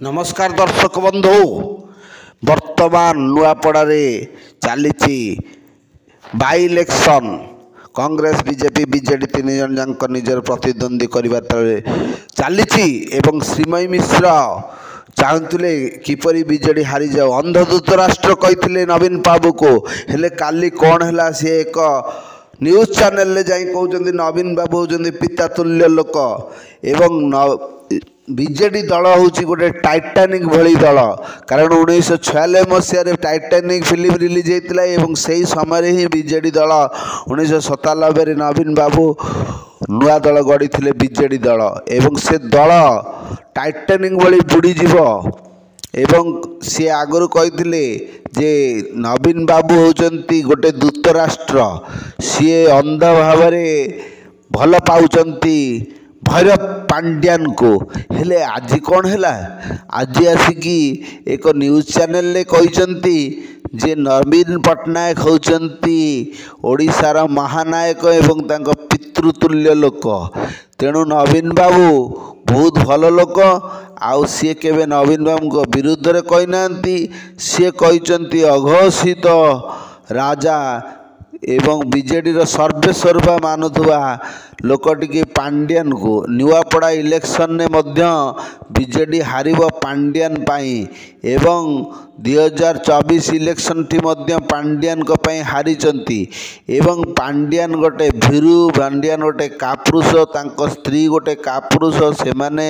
नमस्कार दर्शक बंधु वर्तमान नुआपड़े चली by election Congress BJP BJD तीन जन जाक निजर प्रतिद्वंदी करने चली श्रीमयी मिश्र चाहूले किपरि बीजेडी हारी जाओ अंधदूत राष्ट्र कही नवीन बाबू को हेले काली कौन है सी एक न्यूज चैनल जाई कहते नवीन बाबू होती पिता तुल्य लोक एवं बीजेडी दल हूँ गोटे टाइटानिक भली दल कारण 1996 मसीह टाइटानिक फिल्म रिलीज होता है से ही समय ही बीजेडी दल 1997 नवीन बाबू नुआ दल गढ़ी बीजेडी दल एवं से दल टाइटानिक भली बुड़ीजीव एवं सी आगु कही जे नवीन बाबू होती गोटे दूत राष्ट्र सी अंध भाव भल पाउचंती भैरव पांड्यान को हेले आज कौन है आज आसिकी एक न्यूज चैनल ले कहते जे नवीन पट्टनायक होचंती ओडिशार महानायक एवं तांको पितृतुल्य लोक तेणु नवीन बाबू बहुत भल लोक आउ सी केवे नवीन बाबू विरुद्ध रे कही ना सी कहते अघोषित राजा एवं बीजेडी सर्वेस्वरूपा मानुवा लोकटी पांड्यान को नुआपड़ा इलेक्शन ने मध्य बीजेडी हारिब पांड्यान पाई एवं 2024 इलेक्शन टी मध्य पांड्यान को पाई हारिचंती एवं पांड्यान गोटे भीरू पांड्यान गोटे कापुरुष तांको स्त्री गोटे कापुरुष से माने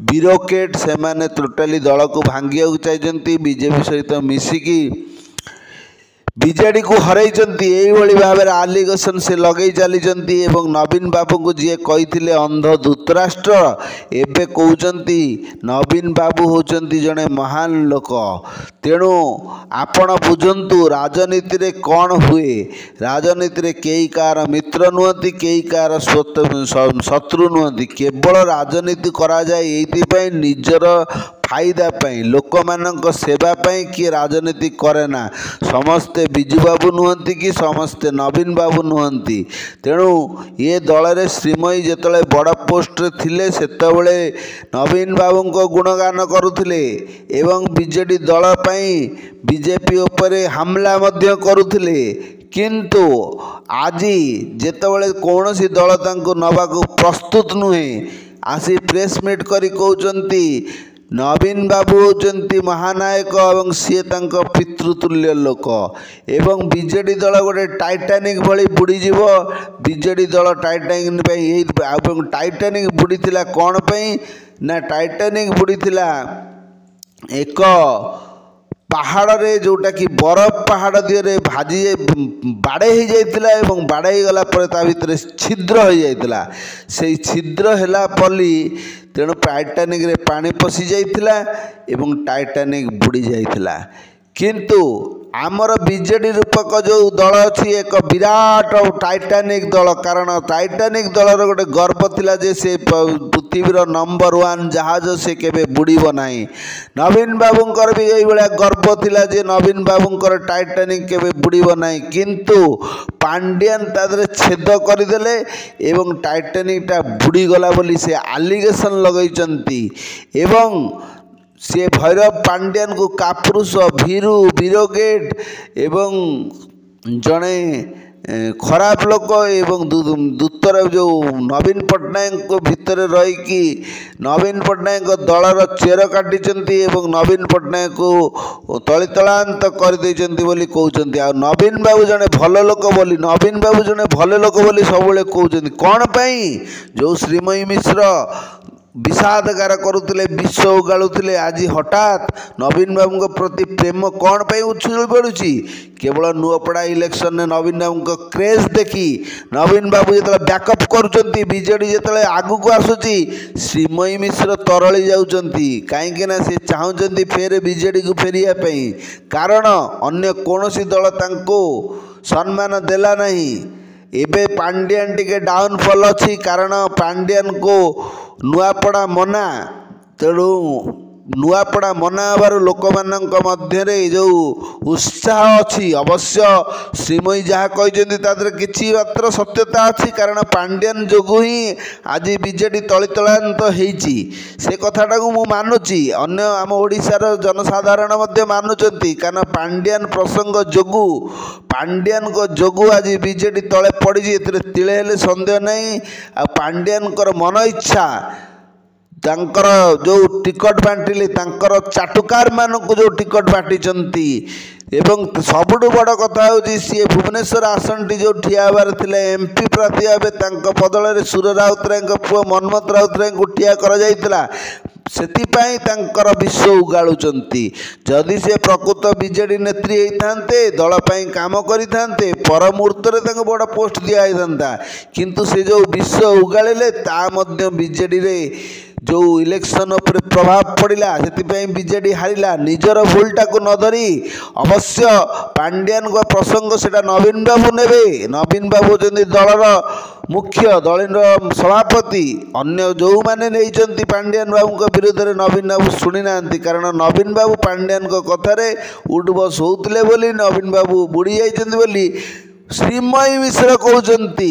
ब्यूरोक्रेट से माने टोटाली दल को भांगिया चाहिए बीजेपी सहित मिसिकी बीजेडी को हरई भाव आलिगेशन से लगे चली नवीन बाबू को जी कही अंध दूतराष्ट्र एवं कहते नवीन बाबू होती जड़े महान लोक तेणु आपण बुझंतु राजनीति रे कौन हुए राजनीति रे कई कार मित्र नुहति कई कार शत्रु नुहति केवल राजनीति करा जाए ये निजर फायदा पाई लोक मानक सेवा पाई किए राजनीति करे ना समस्ते बिजू बाबू नुहति कि समस्ते नवीन बाबू नुहति तेणु ये दल रे श्रीमयी जिते बड़ पोस्ट रे थिले सेतबेले नवीन बाबू को गुणगान करुथिले एवं बीजेडी दल पाई बीजेपी उपरे हमला मध्य करुथिले किंतु आज जेतेबेले कौनसी दल तांको नबाकू प्रस्तुत नुहे आसी प्रेस मीट करी कहउचंती नवीन बाबू होती महानायक एवं सी पितृतुल्य लोक एवं बीजेडी दल गोटे टाइटानिक भली बुड़ीजीव बीजेडी दल टाइटानिक टाइटानिक बुड़ी कौन पई ना टाइटानिक बुड़ी एक पहाड़ रे जोटा कि बरफ पहाड़ दिहरे भाजी बाड़े हो जाइतिला एवं बाड़े गला पर ता भितर छिद्र हो जाइतिला से छिद्र हैला पली तेणु टाइटानिक रे पानी पशि जाइतिला एवं टाइटानिक बुड़ी जाइतिला किंतु आमर बीजेडी रूपक जो दल अच्छी एक विराट टाइटानिक दल कारण टाइटानिक दलर गोटे गर्व थिला जे से पृथ्वीर नंबर 1 जहाज से केबे बुड़ीब नाही नवीन बाबूंकर भी यही भाया गर्व थिला जे नवीन बाबूंकर टाइटानिक केबे बुड़ीब नाही किंतु पांड्यान तादरे छेद करदेले एवं टाइटानिकटा बुड़ी गला बोली से आलिगेशन लगैचंती एवं से भैरव पांड्यान को कापुरुष भीरू ब्यूरोक्रेट एवं जड़े खराब लोक एवं दूतर जो नवीन पट्टनायक को भितर रहीकि नवीन पट्टनायक दलर चेर काटी एवं नवीन पट्टनायक को तलितलांत करदे कहते आ नवीन बाबू जड़े भल लोक बोली नवीन बाबू जड़े भल लोक बोली सब कहते कौन पाई जो श्रीमयी मिश्र विषादगार करुले विश्व उगाड़ुले आज हठात नवीन बाबू प्रति प्रेम कौन पे उछल पड़ुची केवल नुआपड़ा इलेक्शन ने नवीन बाबू क्रेज देखी नवीन बाबू जो बैकअप करुँच बीजेडी जो आगू को आसूची श्रीमयी मिश्र तरली जाऊँगी कहीं से चाहते फेर बीजेडी को फेरिया कारण अन्य कौन दल तांको सम्मान देला नहीं एबे पांड्यान टिके डाउनफॉल अच्छी कारण पांड्यान को नुआपड़ा मना तेणु नुआपड़ा मना हेबारु लोकमानंक मध्यरे जो उत्साह अच्छी अवश्य श्रीमयी जहाँ कहते तादर किछि मात्र सत्यता अच्छी कारण पांड्यान जोगु ही आज बीजेडी तलितलांत होईची से कथाटा को मु मानुची अन्य आम ओडिशार जनसाधारण मध्य मानुचंती कारण पांड्यान प्रसंग जोगु पांड्यान को जोगु आज बीजेडी तले पड़ी एथिरे तिले हेले संदेह नहीं आ पांड्यान मन इच्छा तांकर जो टिकट बांटिले तांकर चाटुकार मानक जो टिकट बांटी एवं सबुठ बड़ कथा हूँ सी भुवनेश्वर आसनटी जो ठिया हबार थिला एमपी प्रार्थी भाव बदल सूर्य राउतराय पुओ मनमथ राउतराय को ठिया करा सेतिपाई तांकर विश्व उगाड़ुचंती जदि से प्रकृत बीजेडी नेत्री होते दल काम करते पर मुहूर्त बड़ पोस्ट दिखाई था किंतु से जो विश्व उगाड़े ता बीजेडी रे जो इलेक्शन उपर प्रभाव पड़ा से बीजेडी हारिला निजर भूलटा को न धरी अवश्य पांड्यान को प्रसंग से नवीन बाबू ने नवीन बाबू जमी दलर मुख्य दलिन सभापति अन्य जो मैंने नहीं पांड्यान बाबू विरुद्ध में नवीन बाबू शुणी ना कारण नवीन बाबू पांड्यान कथार उठ बस होते नवीन बाबू बुड़ी जाइए श्रीमयी मिश्र कहते।